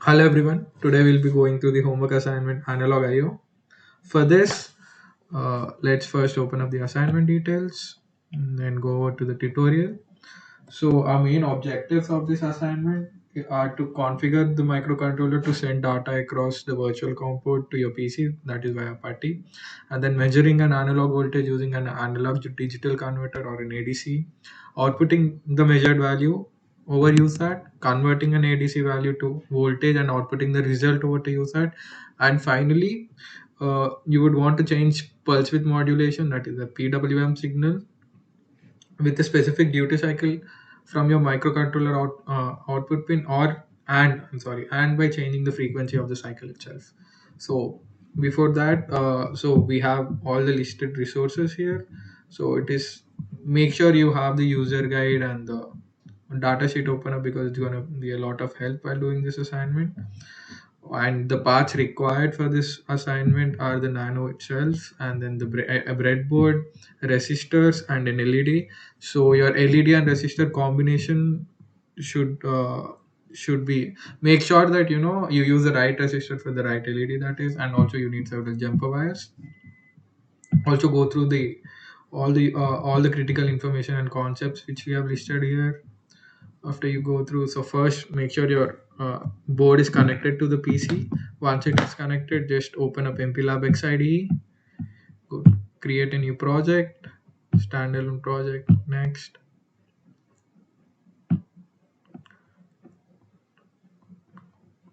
Hello everyone. Today we'll be going through the homework assignment analog IO. For this, let's first open up the assignment details and then go over to the tutorial. So our main objectives of this assignment are to configure the microcontroller to send data across the virtual COM port to your PC, that is via PuTTY, and then measuring an analog voltage using an analog to digital converter or an ADC, outputting the measured value over USAT, converting an ADC value to voltage and outputting the result over to USAT, and finally, you would want to change pulse width modulation, that is the PWM signal, with a specific duty cycle from your microcontroller output pin or and I'm sorry and by changing the frequency of the cycle itself. So before that, so we have all the listed resources here. So it is, make sure you have the user guide and the data sheet open up because it's going to be a lot of help while doing this assignment. And the parts required for this assignment are the nano itself, and then the a breadboard, resistors, and an LED. So your LED and resistor combination should be, make sure that you use the right resistor for the right LED, that is, and also you need several jumper wires. Also go through the all the critical information and concepts which we have listed here. After you go through, so first make sure your board is connected to the PC. Once it is connected, just open up MPLAB XIDE, go create a new project, standalone project. Next,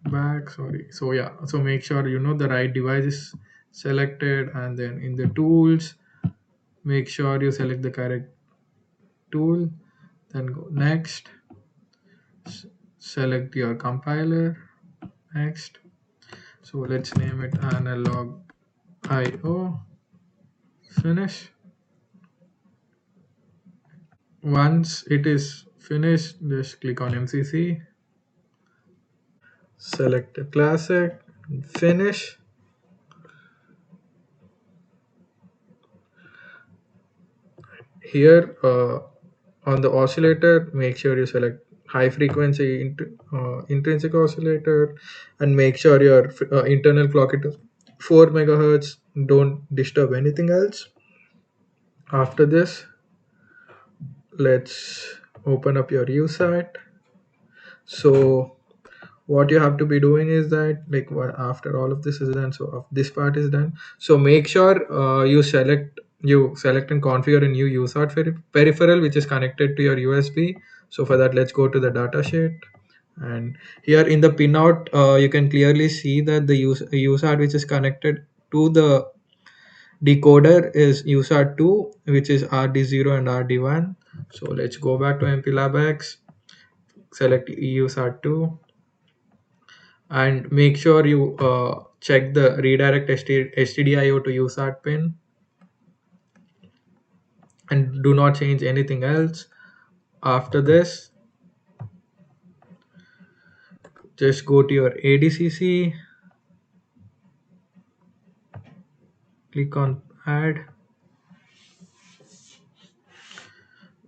back, sorry. So yeah, so make sure the right device is selected, and then in the tools, make sure you select the correct tool. Then go next, select your compiler. Next, so let's name it analog IO. Finish. Once it is finished, just click on MCC, select a classic, finish. Here on the oscillator, make sure you select high frequency intrinsic oscillator, and make sure your internal clock is 4 megahertz. Don't disturb anything else. After this, let's open up your USAT. So what you have to be doing is that, like, after all of this is done, so if this part is done, so make sure you select and configure a new USART peripheral which is connected to your USB. So for that, let's go to the data sheet, and here in the pinout, you can clearly see that the USART which is connected to the decoder is USART2, which is RD0 and RD1. So let's go back to MPLABX, select USART2, and make sure you check the redirect STDIO to USART pin, and do not change anything else. After this, just go to your ADCC, click on add.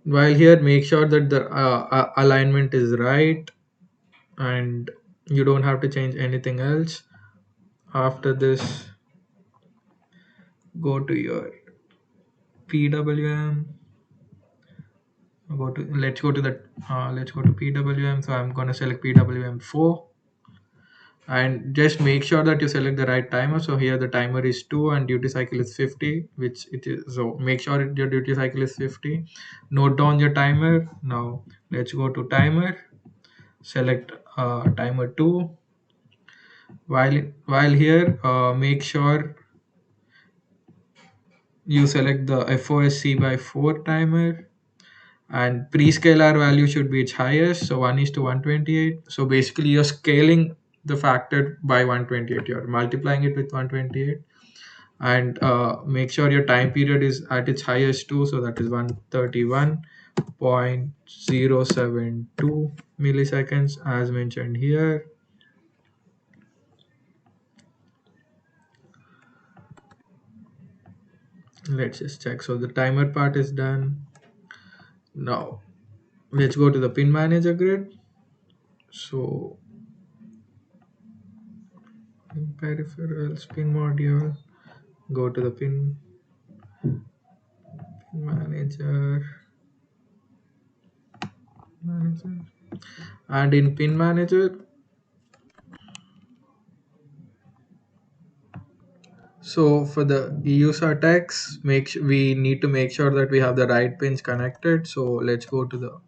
While here, make sure that the alignment is right, and you don't have to change anything else. After this, go to your PWM, let's go to PWM. So I'm going to select PWM4, and just make sure that you select the right timer. So here the timer is 2 and duty cycle is 50, which it is. So make sure your duty cycle is 50. Note down your timer. Now let's go to timer, select timer 2. While here, make sure you select the FOSC by 4 timer, and prescaler value should be its highest, so 1 is to 128. So basically you're scaling the factor by 128, you're multiplying it with 128, and make sure your time period is at its highest too, so that is 131.072 milliseconds as mentioned here. Let's just check. So the timer part is done. Now let's go to the pin manager grid. So peripherals, pin module, go to the pin manager, and in pin manager, so for the user text, we need to make sure that we have the right pins connected. So let's go to the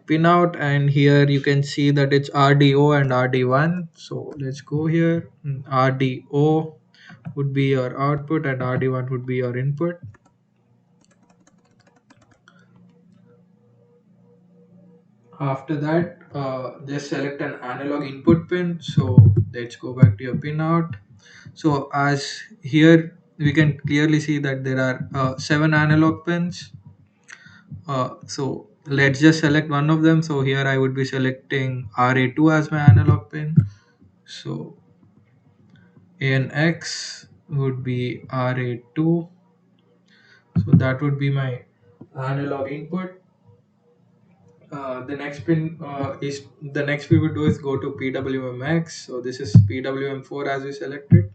pinout, and here you can see that it's RDO and RD1. So let's go here. RDO would be your output and RD1 would be your input. After that, just select an analog input pin. So let's go back to your pinout. So as here we can clearly see that there are 7 analog pins. So let's just select one of them. So here I would be selecting RA2 as my analog pin. So ANX would be RA2. So that would be my analog input. The next pin is the next we would do is go to PWMX. So this is PWM4 as we selected.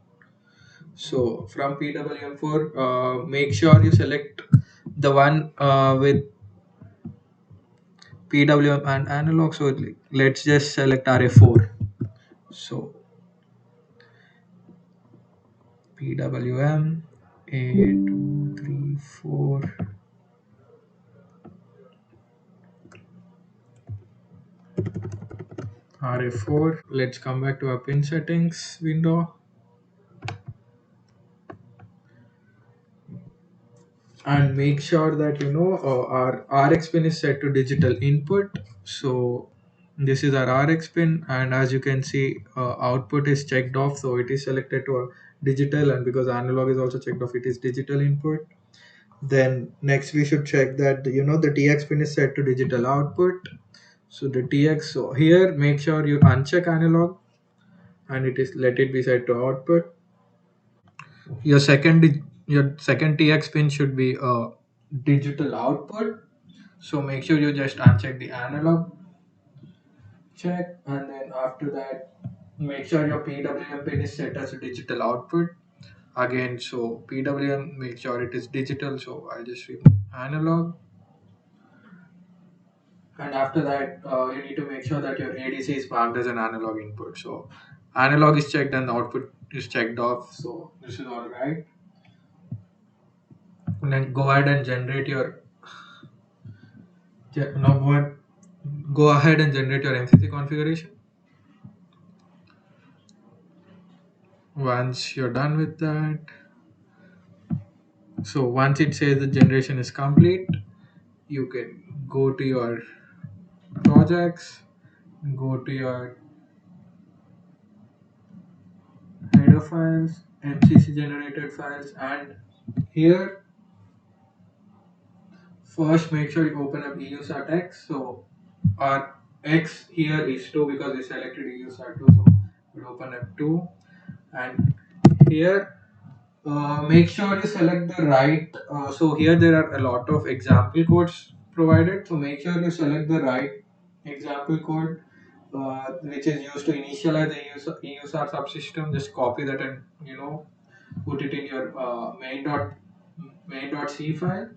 So from PWM4, make sure you select the one with PWM and analog. So let's just select RA4. So PWM A234 RA4. Let's come back to our pin settings window and make sure that our RX pin is set to digital input. So this is our RX pin, and as you can see, output is checked off, so it is selected to a digital, and because analog is also checked off, it is digital input. Then next we should check that the TX pin is set to digital output. So the TX, so here make sure you uncheck analog and let it be set to output. Your second TX pin should be a digital output. So make sure you just uncheck the analog check, and then after that make sure your PWM pin is set as a digital output again. So PWM, make sure it is digital, so I'll just remove analog. And after that, you need to make sure that your ADC is marked as an analog input. So analog is checked and the output is checked off. So this is all right. And then go ahead and generate your now go ahead and generate your MCC configuration. Once you're done with that, so once it says the generation is complete, you can go to your projects, go to your header files, MCC generated files, and here first make sure you open up EUSAT-X. So our X here is 2 because we selected EUSAT2, so we'll open up 2, and here make sure you select the right. So here there are a lot of example codes provided. So make sure you select the right example code, which is used to initialize the EUSAR subsystem. Just copy that and put it in your main.c file.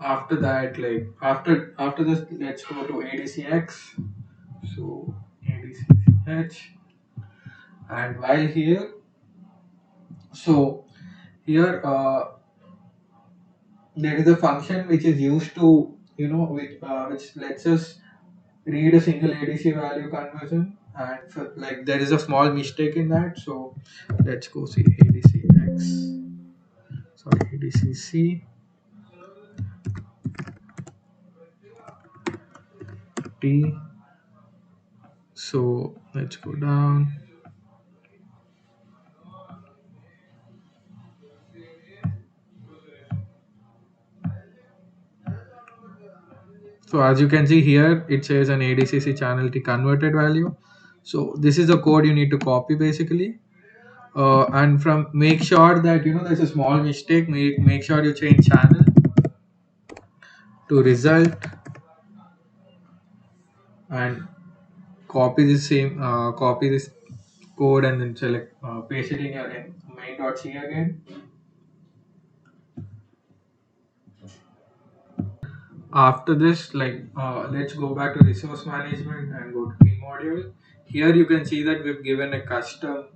After that, like after this, let's go to ADCX. So ADCH, and while here, so here there is a function which is used to which lets us read a single ADC value conversion, and like there is a small mistake in that. So let's go see ADCX. Sorry, ADCC T. So let's go down. So as you can see here, it says an ADCC channel T converted value. So this is the code you need to copy basically. And from make sure that there's a small mistake. Make sure you change channel to result, and copy this same copy this code and then select paste it in your main.c again. After this, let's go back to resource management and go to pin module. Here you can see that we've given a custom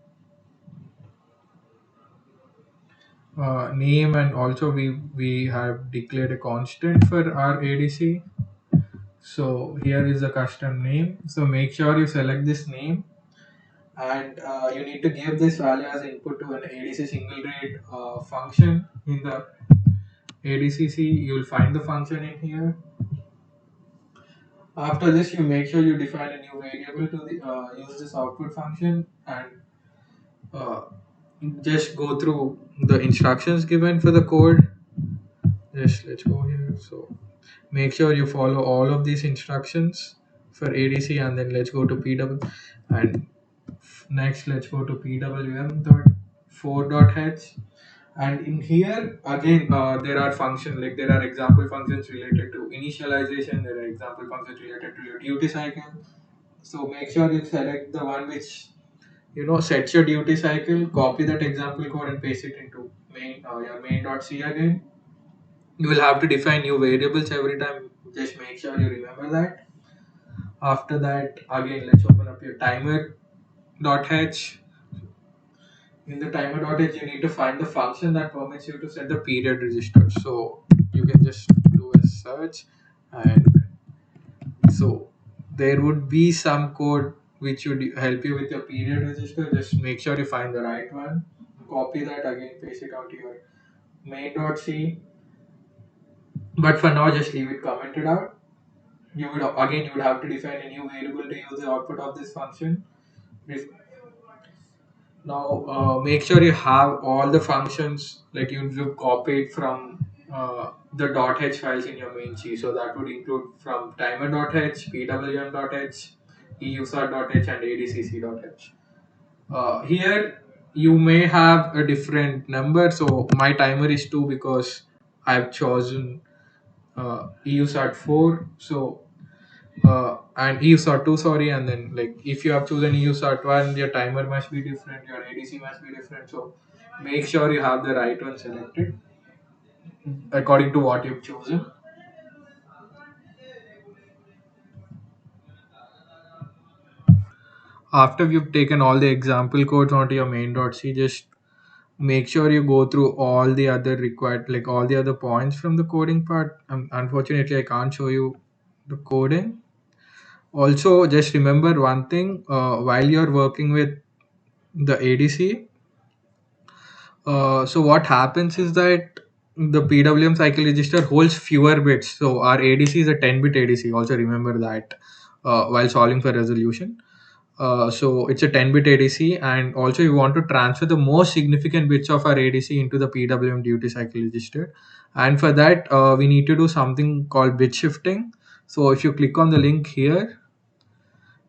name, and also we have declared a constant for our ADC. So here is the custom name. So make sure you select this name, and you need to give this value as input to an ADC single rate function in the ADCC. You'll find the function in here. After this, you make sure you define a new variable to use this output function, and uh, just go through the instructions given for the code. Just let's go here. So make sure you follow all of these instructions for ADC, and then let's go to PW, and next let's go to PWM.4.h. And in here again, there are functions, like there are example functions related to initialization, there are example functions related to your duty cycle. So make sure you select the one which sets your duty cycle, copy that example code and paste it into your main.c again. You will have to define new variables every time. Just make sure you remember that. After that, again, let's open up your timer.h. In the timer.h, you need to find the function that permits you to set the period register. So you can just do a search, and so there would be some code which would help you with your period register. Just make sure you find the right one. Copy that again, paste it onto your main.c. But for now, just leave it commented out. You would have to define a new variable to use the output of this function. Now make sure you have all the functions, like you've copied from the .h files in your main C. So that would include from timer.h, pwm.h, eusr.h and adcc.h. Here you may have a different number. So my timer is 2 because I've chosen eusr 4. So and EUSART2, sorry, and then like if you have chosen EUSART1, your timer must be different, your ADC must be different. So make sure you have the right one selected according to what you've chosen. After you've taken all the example codes onto your main.c, just make sure you go through all the other required, like all the other points from the coding part. Unfortunately, I can't show you the coding. Also, just remember one thing, while you're working with the ADC. So what happens is that the PWM cycle register holds fewer bits. So our ADC is a 10-bit ADC. Also remember that while solving for resolution. So it's a 10-bit ADC, and also you want to transfer the most significant bits of our ADC into the PWM duty cycle register. And for that, we need to do something called bit shifting. So if you click on the link here,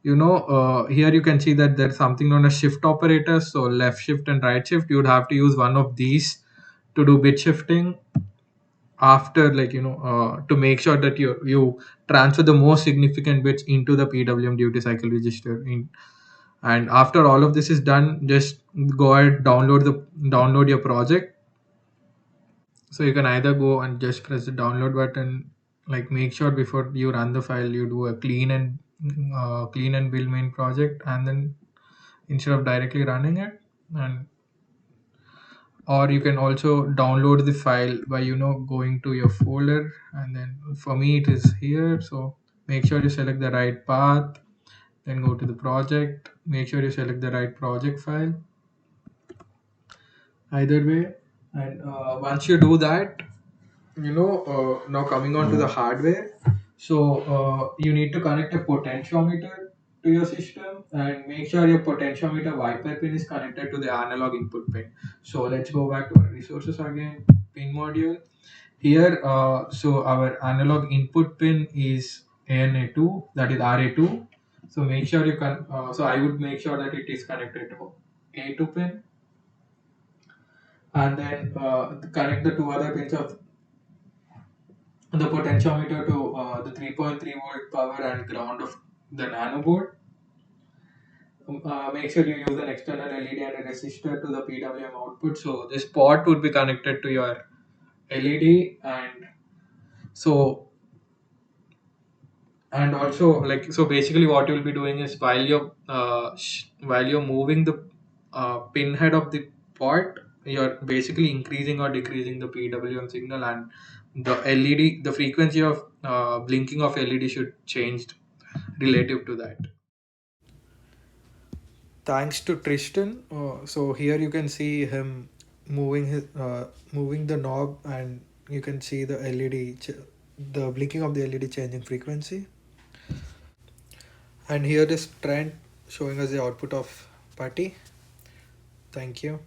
here you can see that there's something known as shift operators. So left shift and right shift, you would have to use one of these to do bit shifting. After, to make sure that you transfer the most significant bits into the PWM duty cycle register and after all of this is done, just go ahead, download your project. So you can either go and just press the download button, like make sure before you run the file you do a clean and build main project, and then instead of directly running it. And or you can also download the file by going to your folder, and then for me it is here. So make sure you select the right path, then go to the project, make sure you select the right project file, either way. And once you do that, now coming on to the hardware. So you need to connect a potentiometer to your system, and make sure your potentiometer wiper pin is connected to the analog input pin. So let's go back to our resources again, pin module. Here, so our analog input pin is ANA2, that is RA2. So make sure you can, so I would make sure that it is connected to A2 pin, and then connect the two other pins of the potentiometer to the 3.3 volt power and ground of the nano board. make sure you use an external LED and a resistor to the PWM output. So this pot would be connected to your LED, so and also like so basically what you'll be doing is while you're moving the pin head of the pot, you're basically increasing or decreasing the PWM signal, and the LED, the frequency of blinking of LED should change relative to that. Thanks to Tristan. So here you can see him moving the knob, and you can see the the blinking of the LED changing frequency. And here is Trent showing us the output of Putty. Thank you.